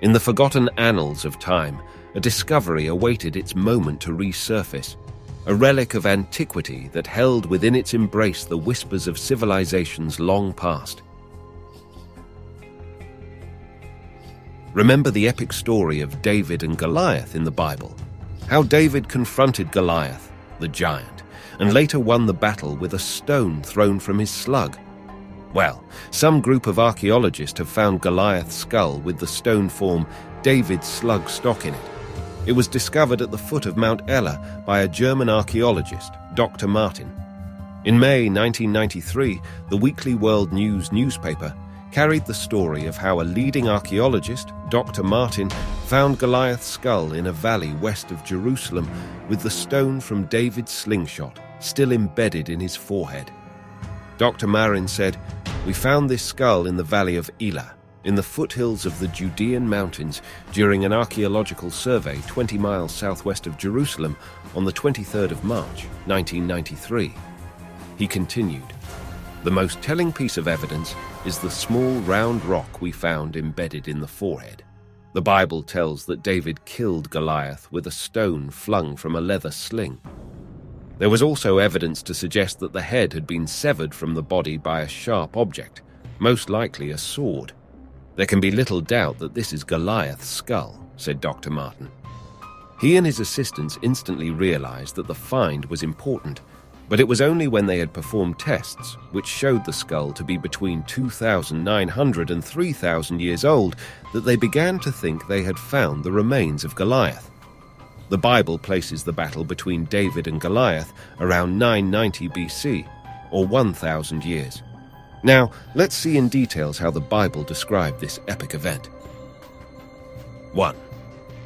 In the forgotten annals of time, a discovery awaited its moment to resurface, a relic of antiquity that held within its embrace the whispers of civilizations long past. Remember the epic story of David and Goliath in the Bible? How David confronted Goliath, the giant, and later won the battle with a stone thrown from his slug. Well, some group of archaeologists have found Goliath's skull with the stone form David's slug stock in it. It was discovered at the foot of Mount Ella by a German archaeologist, Dr. Martin. In May 1993, the Weekly World News newspaper carried the story of how a leading archaeologist, Dr. Martin, found Goliath's skull in a valley west of Jerusalem with the stone from David's slingshot still embedded in his forehead. Dr. Marin said, "We found this skull in the valley of Elah, in the foothills of the Judean mountains, during an archaeological survey 20 miles southwest of Jerusalem on the 23rd of March, 1993. He continued, "The most telling piece of evidence is the small round rock we found embedded in the forehead. The Bible tells that David killed Goliath with a stone flung from a leather sling. There was also evidence to suggest that the head had been severed from the body by a sharp object, most likely a sword. There can be little doubt that this is Goliath's skull," said Dr. Martin. He and his assistants instantly realized that the find was important, but it was only when they had performed tests, which showed the skull to be between 2,900 and 3,000 years old, that they began to think they had found the remains of Goliath. The Bible places the battle between David and Goliath around 990 BC, or 1,000 years. Now, let's see in details how the Bible described this epic event. 1.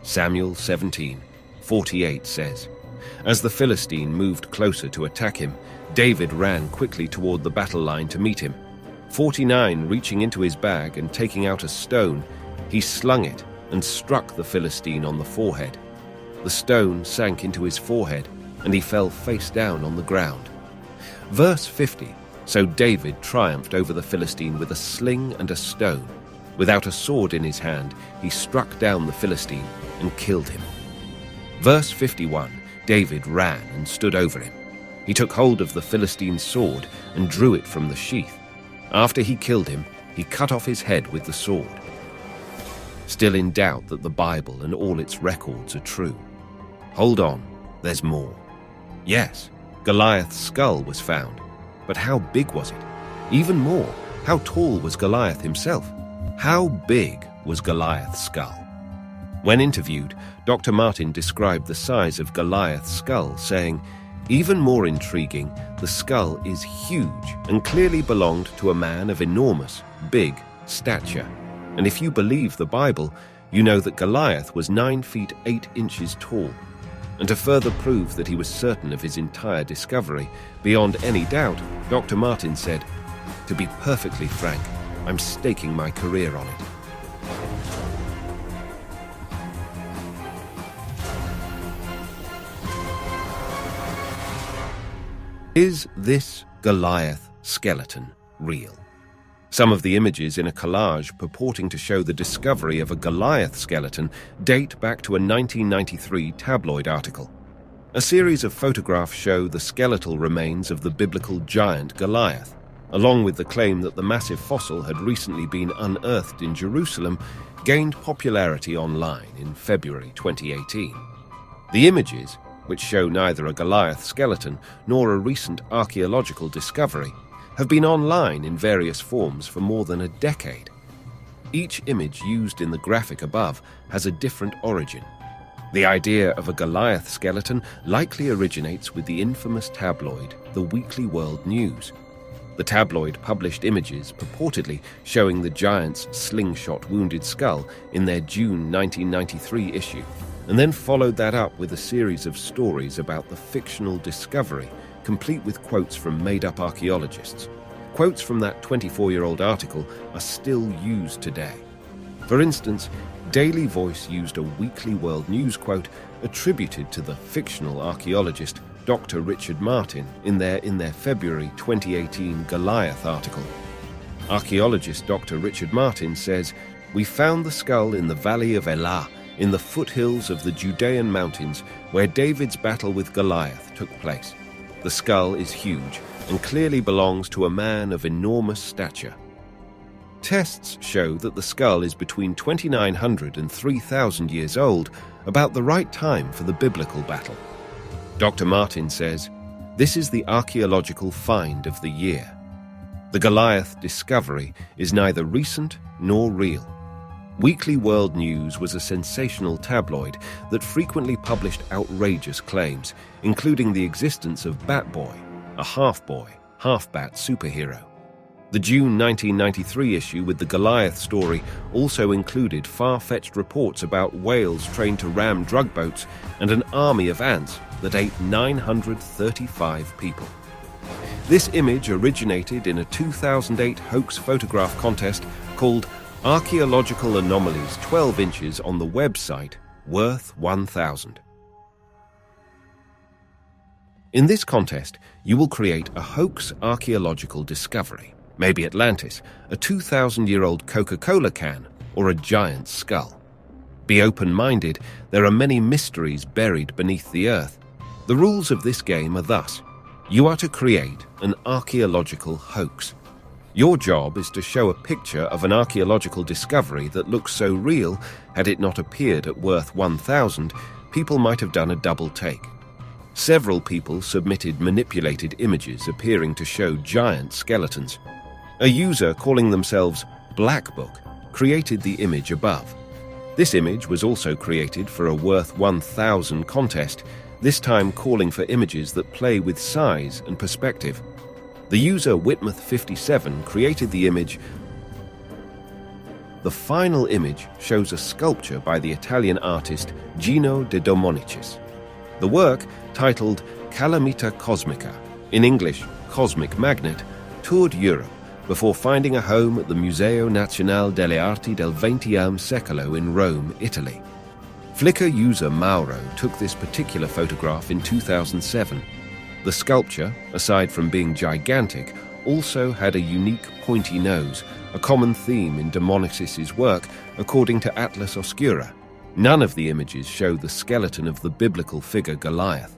Samuel 17:48 says, "As the Philistine moved closer to attack him, David ran quickly toward the battle line to meet him. 49, reaching into his bag and taking out a stone, he slung it and struck the Philistine on the forehead. The stone sank into his forehead, and he fell face down on the ground." Verse 50, "So David triumphed over the Philistine with a sling and a stone. Without a sword in his hand, he struck down the Philistine and killed him." Verse 51, "David ran and stood over him. He took hold of the Philistine's sword and drew it from the sheath. After he killed him, he cut off his head with the sword." Still in doubt that the Bible and all its records are true? Hold on, there's more. Yes, Goliath's skull was found, but how big was it? Even more, how tall was Goliath himself? How big was Goliath's skull? When interviewed, Dr. Martin described the size of Goliath's skull, saying, "Even more intriguing, the skull is huge and clearly belonged to a man of enormous, big stature. And if you believe the Bible, you know that Goliath was 9 feet 8 inches tall. And to further prove that he was certain of his entire discovery, beyond any doubt, Dr. Martin said, "To be perfectly frank, I'm staking my career on it." Is this Goliath skeleton real? Some of the images in a collage purporting to show the discovery of a Goliath skeleton date back to a 1993 tabloid article. A series of photographs show the skeletal remains of the biblical giant Goliath, along with the claim that the massive fossil had recently been unearthed in Jerusalem, gained popularity online in February 2018. The images, which show neither a Goliath skeleton nor a recent archaeological discovery, have been online in various forms for more than a decade. Each image used in the graphic above has a different origin. The idea of a Goliath skeleton likely originates with the infamous tabloid, the Weekly World News. The tabloid published images purportedly showing the giant's slingshot-wounded skull in their June 1993 issue, and then followed that up with a series of stories about the fictional discovery, complete with quotes from made-up archaeologists. Quotes from that 24-year-old article are still used today. For instance, Daily Voice used a Weekly World News quote attributed to the fictional archaeologist Dr. Richard Martin in their February 2018 Goliath article. Archaeologist Dr. Richard Martin says, we found the skull in the valley of Elah, in the foothills of the Judean mountains, where David's battle with Goliath took place. The skull is huge and clearly belongs to a man of enormous stature. Tests show that the skull is between 2,900 and 3,000 years old, about the right time for the biblical battle. Dr. Martin says, "This is the archaeological find of the year." The Goliath discovery is neither recent nor real. Weekly World News was a sensational tabloid that frequently published outrageous claims, including the existence of Bat-Boy, a half-boy, half-bat superhero. The June 1993 issue with the Goliath story also included far-fetched reports about whales trained to ram drug boats and an army of ants that ate 935 people. This image originated in a 2008 hoax photograph contest called Archaeological Anomalies 12 Inches on the website Worth 1,000. In this contest, you will create a hoax archaeological discovery, maybe Atlantis, a 2,000-year-old Coca-Cola can, or a giant skull. Be open-minded, there are many mysteries buried beneath the earth. The rules of this game are thus: you are to create an archaeological hoax. Your job is to show a picture of an archaeological discovery that looks so real, had it not appeared at Worth 1,000, people might have done a double take. Several people submitted manipulated images appearing to show giant skeletons. A user calling themselves Black Book created the image above. This image was also created for a Worth 1,000 contest, this time calling for images that play with size and perspective. The user Whitmuth57 created the image. The final image shows a sculpture by the Italian artist Gino de Dominicis. The work, titled Calamita Cosmica, in English Cosmic Magnet, toured Europe before finding a home at the Museo Nazionale delle Arti del XX Secolo in Rome, Italy. Flickr user Mauro took this particular photograph in 2007. The sculpture, aside from being gigantic, also had a unique pointy nose, a common theme in Dominicis's work, according to Atlas Obscura. None of the images show the skeleton of the biblical figure Goliath.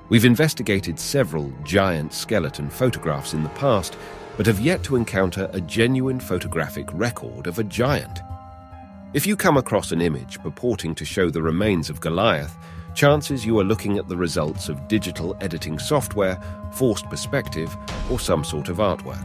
We've investigated several giant skeleton photographs in the past, but have yet to encounter a genuine photographic record of a giant. If you come across an image purporting to show the remains of Goliath, chances you are looking at the results of digital editing software, forced perspective, or some sort of artwork.